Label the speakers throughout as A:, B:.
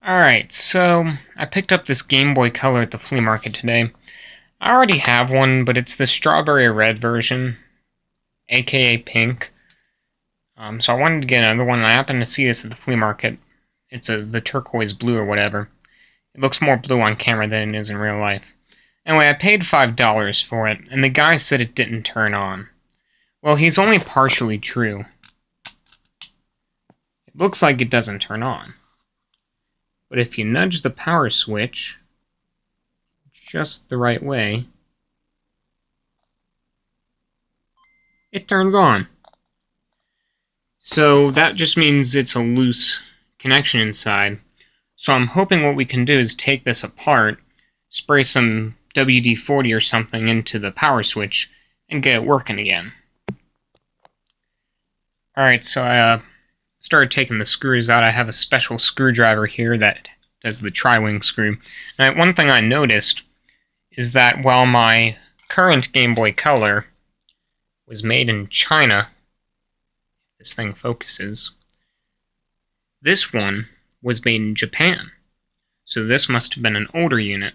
A: Alright, so I picked up this Game Boy Color at the flea market today. I already have one, but it's the strawberry red version, aka pink. So I wanted to get another one, and I happened to see this at the flea market. It's the turquoise blue or whatever. It looks more blue on camera than it is in real life. Anyway, I paid $5 for it, and the guy said it didn't turn on. Well, he's only partially true. It looks like it doesn't turn on. But if you nudge the power switch just the right way, it turns on. So that just means it's a loose connection inside. So I'm hoping what we can do is take this apart, spray some WD-40 or something into the power switch, and get it working again. Alright, so I started taking the screws out. I have a special screwdriver here that does the tri-wing screw. Now, one thing I noticed is that while my current Game Boy Color was made in China, this thing focuses, this one was made in Japan. So this must have been an older unit.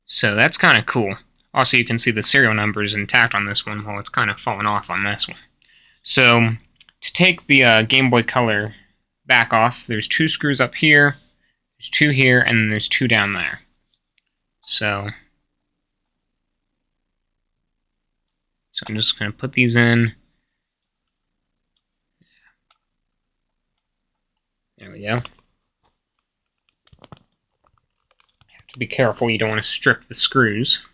A: So that's kind of cool. Also, you can see the serial number is intact on this one, while it's kind of fallen off on this one. So to take the Game Boy Color back off, there's two screws up here, there's two here, and then there's two down there. So I'm just going to put these in. There we go. You have to be careful, you don't want to strip the screws.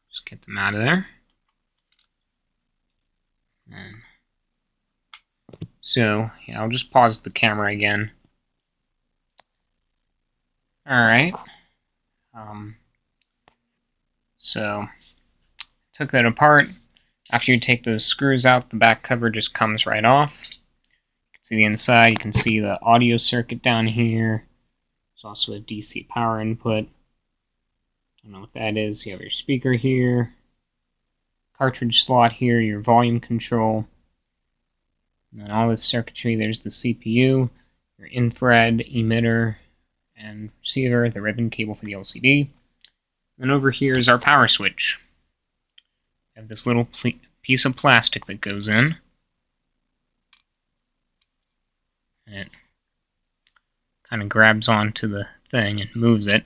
A: Just get them out of there. So, yeah, I'll just pause the camera again. Alright. So, took that apart. After you take those screws out, the back cover just comes right off. You can see the inside, you can see the audio circuit down here. There's also a DC power input. Don't know what that is. You have your speaker here. Cartridge slot here, your volume control. And then all this circuitry, there's the CPU, your infrared emitter and receiver, the ribbon cable for the LCD. And over here is our power switch. We have this little piece of plastic that goes in. And it kind of grabs onto the thing and moves it.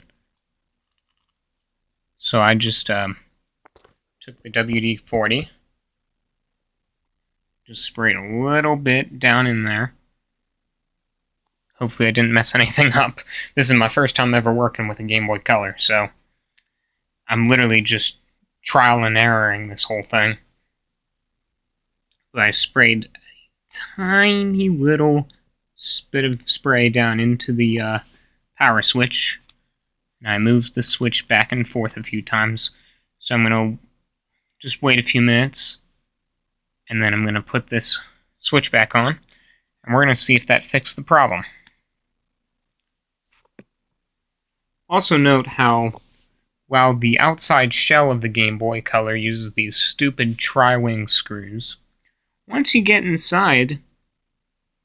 A: So I just took the WD-40, just sprayed a little bit down in there. Hopefully I didn't mess anything up. This is my first time ever working with a Game Boy Color, so I'm literally just trial and erroring this whole thing. But I sprayed a tiny little bit of spray down into the power switch, and I moved the switch back and forth a few times. So I'm going to just wait a few minutes, and then I'm going to put this switch back on, and we're going to see if that fixed the problem. Also note how, while the outside shell of the Game Boy Color uses these stupid tri-wing screws, once you get inside,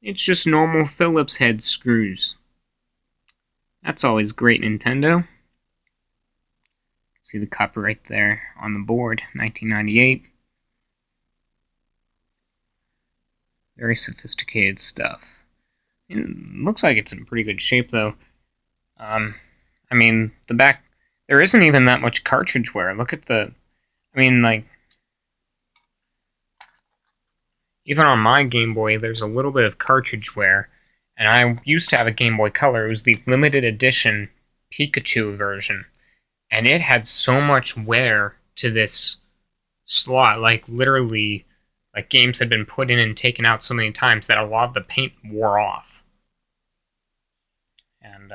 A: it's just normal Phillips head screws. That's always great, Nintendo. See the copyright there on the board, 1998. Very sophisticated stuff. It looks like it's in pretty good shape, though. I mean, the back, there isn't even that much cartridge wear. Look at the, I mean, like, even on my Game Boy, there's a little bit of cartridge wear. And I used to have a Game Boy Color. It was the limited edition Pikachu version. And it had so much wear to this slot, like literally, like games had been put in and taken out so many times that a lot of the paint wore off. And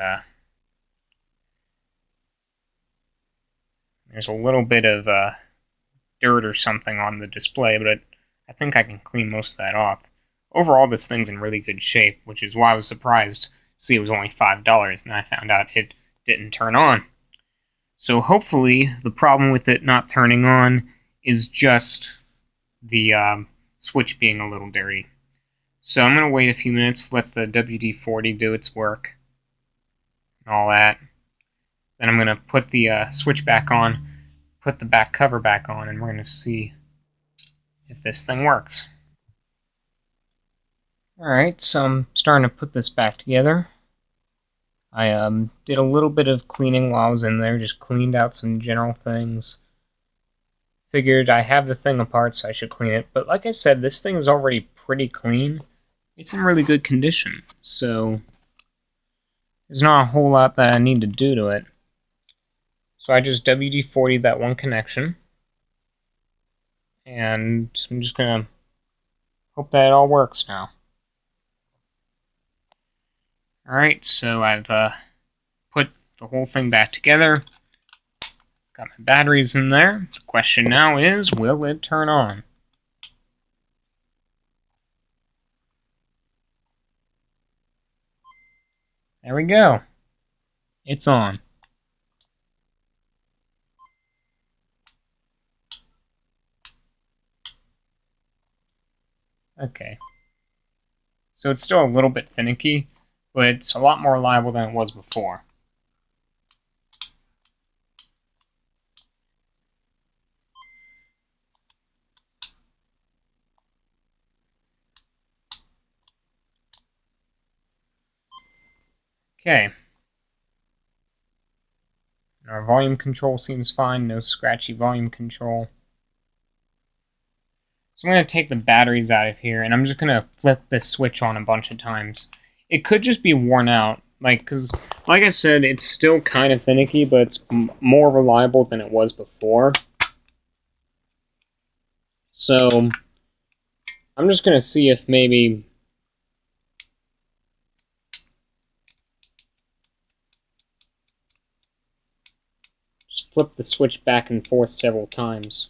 A: there's a little bit of dirt or something on the display, but I think I can clean most of that off. Overall, this thing's in really good shape, which is why I was surprised to see it was only $5, and I found out it didn't turn on. So hopefully, the problem with it not turning on is just the switch being a little dirty. So I'm going to wait a few minutes, let the WD-40 do its work, and all that. Then I'm going to put the switch back on, put the back cover back on, and we're going to see if this thing works. Alright, so I'm starting to put this back together. I did a little bit of cleaning while I was in there, just cleaned out some general things. Figured I have the thing apart, so I should clean it. But like I said, this thing is already pretty clean. It's in really good condition, so there's not a whole lot that I need to do to it. So I just WD-40'd that one connection. And I'm just going to hope that it all works now. Alright, so I've put the whole thing back together. Got my batteries in there. The question now is, will it turn on? There we go. It's on. Okay. So it's still a little bit finicky, but it's a lot more reliable than it was before. Okay. Our volume control seems fine, no scratchy volume control. So I'm going to take the batteries out of here, and I'm just going to flip this switch on a bunch of times. It could just be worn out, because, like I said, it's still kind of finicky, but it's more reliable than it was before. So I'm just going to see if maybe just flip the switch back and forth several times.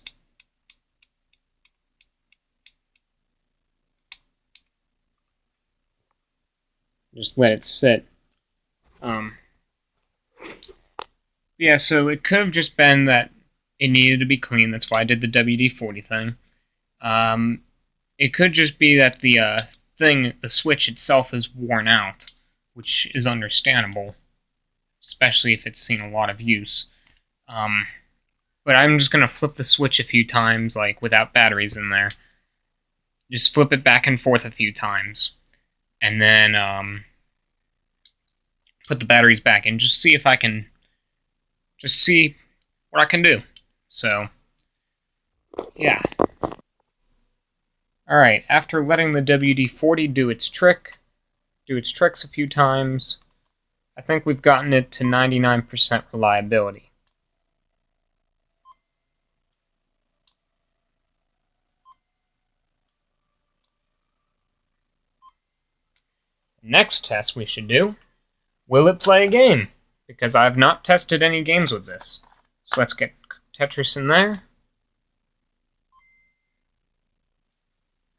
A: Just let it sit. Yeah, so it could have just been that it needed to be clean. That's why I did the WD-40 thing. It could just be that the switch itself is worn out, which is understandable, especially if it's seen a lot of use. But I'm just going to flip the switch a few times, without batteries in there. Just flip it back and forth a few times. And then put the batteries back in. Just see if I can... Just see what I can do. So, yeah. Alright, after letting the WD-40 do its tricks a few times, I think we've gotten it to 99% reliability. Next test we should do, will it play a game? Because I've not tested any games with this. So let's get Tetris in there.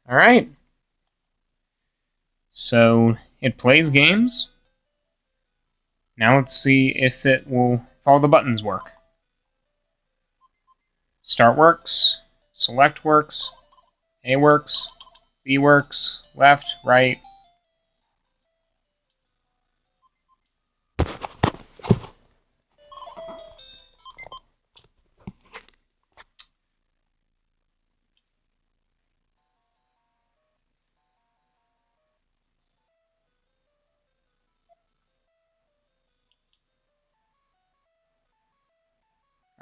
A: Alright. So it plays games. Now let's see if all the buttons work. Start works, select works, A works, B works, left, right.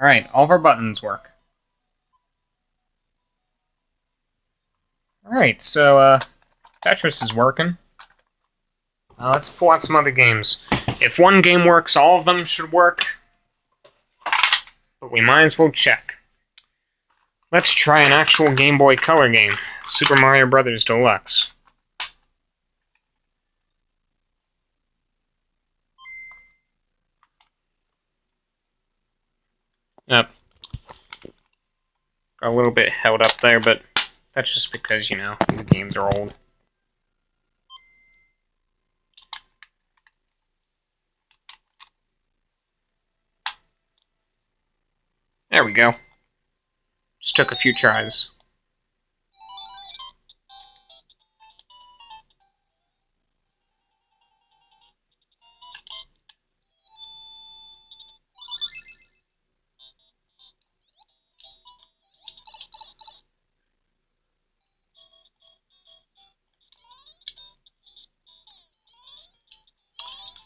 A: Alright, all of our buttons work. Alright, so Tetris is working. Let's pull out some other games. If one game works, all of them should work. But we might as well check. Let's try an actual Game Boy Color game. Super Mario Bros. Deluxe. Yep. Got a little bit held up there, but that's just because, the games are old. There we go. Just took a few tries.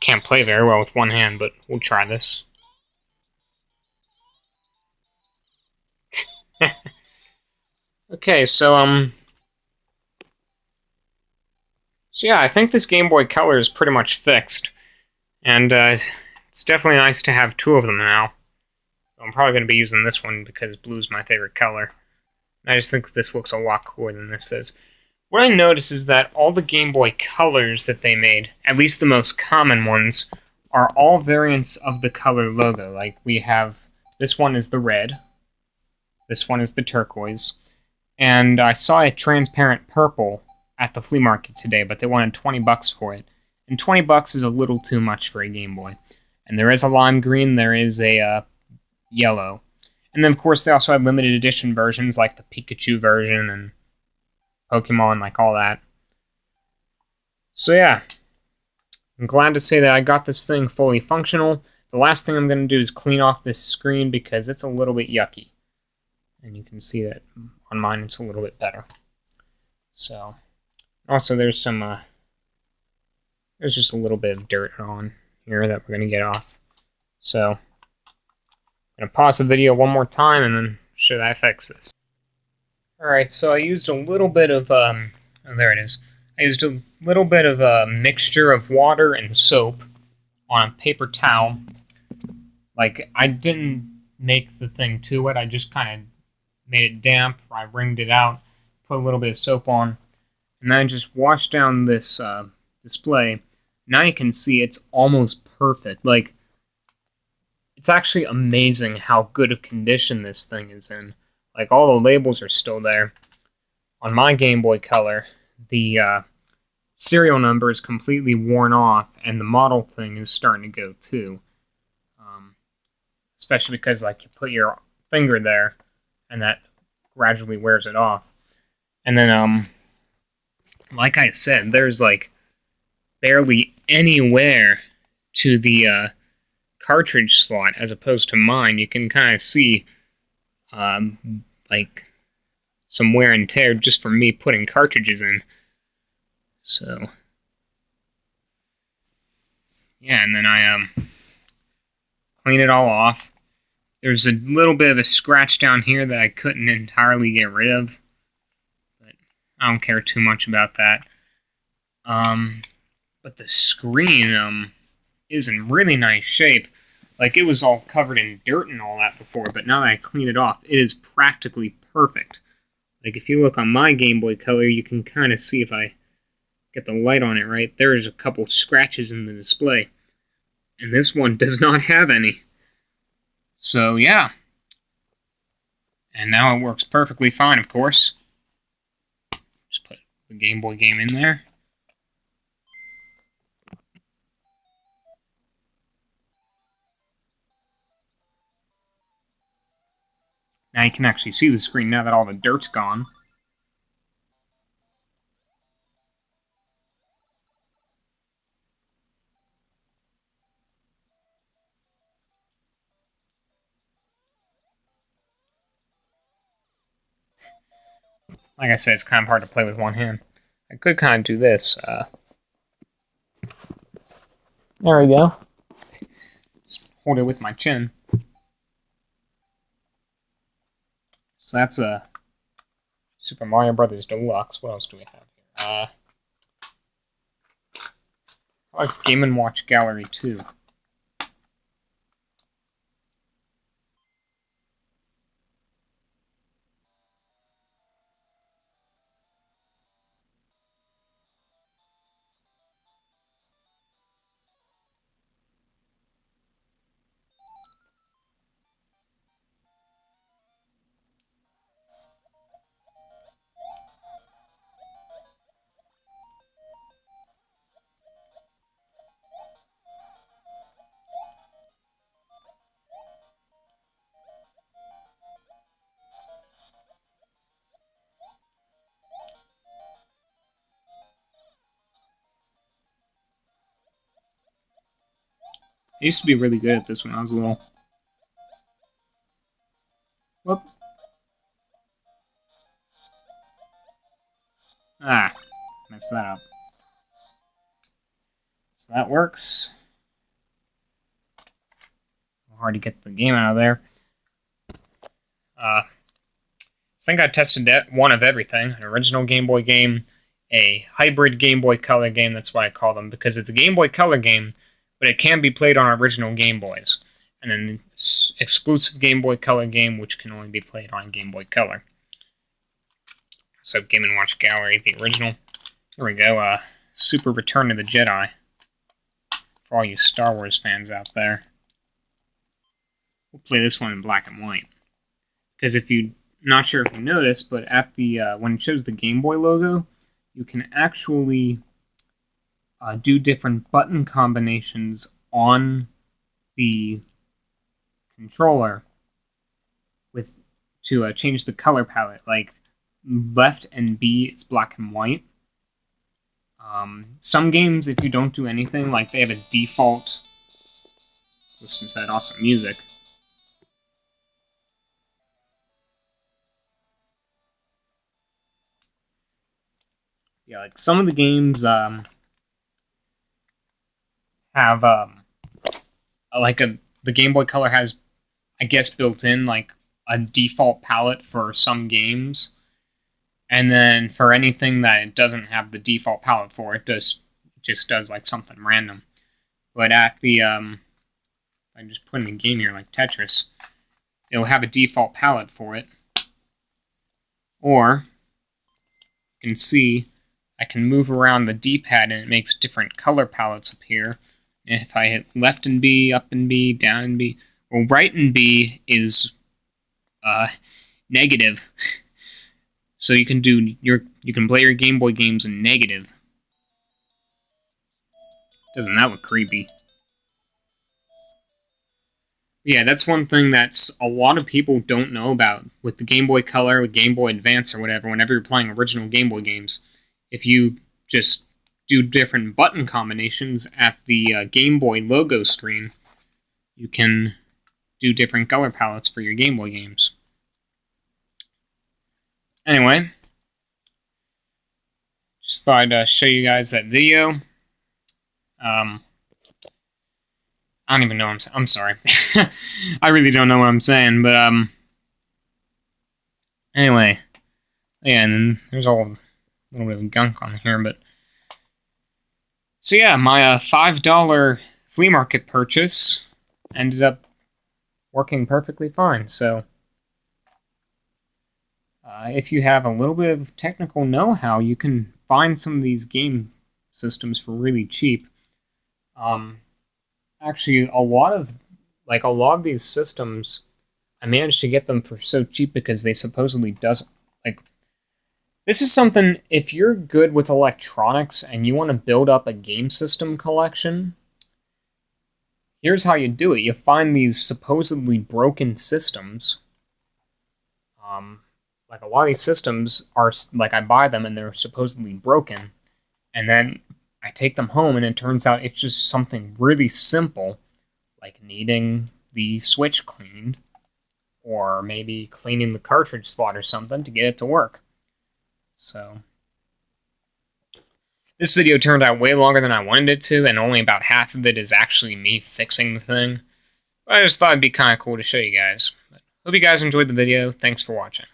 A: can't play very well with one hand, but we'll try this. Okay, so yeah, I think this Game Boy Color is pretty much fixed, and it's definitely nice to have two of them now. I'm probably going to be using this one because blue's my favorite color. I just think this looks a lot cooler than this does. What I noticed is that all the Game Boy Colors that they made, at least the most common ones, are all variants of the Color logo. Like, we have, this one is the red, this one is the turquoise, and I saw a transparent purple at the flea market today, but they wanted 20 bucks for it. And 20 bucks is a little too much for a Game Boy. And there is a lime green, there is a yellow. And then, of course, they also had limited edition versions, like the Pikachu version and Pokemon, like all that. So yeah, I'm glad to say that I got this thing fully functional. The last thing I'm going to do is clean off this screen because it's a little bit yucky. And you can see that on mine it's a little bit better. So, also there's some, there's just a little bit of dirt on here that we're going to get off. So, I'm going to pause the video one more time and then show that I fix this. Alright, so I used a little bit of, oh, there it is. I used a little bit of a mixture of water and soap on a paper towel. Like, I didn't make the thing too wet, I just kind of made it damp. I wringed it out, put a little bit of soap on, and then I just washed down this display. Now you can see it's almost perfect. Like, it's actually amazing how good of condition this thing is in. Like, all the labels are still there. On my Game Boy Color, the serial number is completely worn off, and the model thing is starting to go too. Especially because, like, you put your finger there, and that gradually wears it off. And then, like I said, there's, like, barely any wear to the cartridge slot, as opposed to mine. You can kind of see like some wear and tear just from me putting cartridges in. So yeah, and then I clean it all off. There's a little bit of a scratch down here that I couldn't entirely get rid of, but I don't care too much about that. But the screen is in really nice shape. Like, it was all covered in dirt and all that before, but now that I clean it off, it is practically perfect. Like, if you look on my Game Boy Color, you can kind of see, if I get the light on it right, there's a couple scratches in the display. And this one does not have any. So, yeah. And now it works perfectly fine, of course. Just put the Game Boy game in there. Now you can actually see the screen now that all the dirt's gone. Like I said, it's kind of hard to play with one hand. I could kind of do this. There we go. Just hold it with my chin. So that's a Super Mario Brothers Deluxe. What else do we have here? I like Game & Watch Gallery 2. I used to be really good at this when I was little. Whoop. Ah, messed that up. So that works. hard to get the game out of there. I think I tested one of everything. An original Game Boy game, a hybrid Game Boy Color game, that's why I call them, because it's a Game Boy Color game, but it can be played on original Game Boys. And an exclusive Game Boy Color game, which can only be played on Game Boy Color. So Game & Watch Gallery, the original. Here we go, Super Return of the Jedi. For all you Star Wars fans out there. We'll play this one in black and white. Because if you, not sure if you noticed, but at the, when it shows the Game Boy logo, you can actually do different button combinations on the controller to change the color palette. Like left and B is black and white. Some games, if you don't do anything, like they have a default. Listen to that awesome music. Yeah, like some of the games have like the Game Boy Color has, I guess, built in like a default palette for some games, and then for anything that it doesn't have the default palette for, it just does like something random. But at the I just put in the game here like Tetris, it'll have a default palette for it, or you can see I can move around the D-pad and it makes different color palettes appear. If I hit left and B, up and B, down and B, well, right and B is negative. So you can play your Game Boy games in negative. Doesn't that look creepy? Yeah, that's one thing that's a lot of people don't know about with the Game Boy Color, with Game Boy Advance or whatever. Whenever you're playing original Game Boy games, if you just do different button combinations at the Game Boy logo screen, you can do different color palettes for your Game Boy games. Anyway, just thought I'd show you guys that video. I don't even know what I'm sorry. I really don't know what I'm saying, but anyway. Yeah, and then there's all a little bit of gunk on here, but so yeah, my $5 flea market purchase ended up working perfectly fine. So if you have a little bit of technical know-how, you can find some of these game systems for really cheap. Actually, a lot of these systems, I managed to get them for so cheap because they supposedly doesn't like. This is something, if you're good with electronics and you want to build up a game system collection, here's how you do it. You find these supposedly broken systems. Like a lot of these systems are, like I buy them and they're supposedly broken. And then I take them home and it turns out it's just something really simple, like needing the switch cleaned, or maybe cleaning the cartridge slot or something to get it to work. So, this video turned out way longer than I wanted it to, and only about half of it is actually me fixing the thing. But I just thought it'd be kind of cool to show you guys. But hope you guys enjoyed the video. Thanks for watching.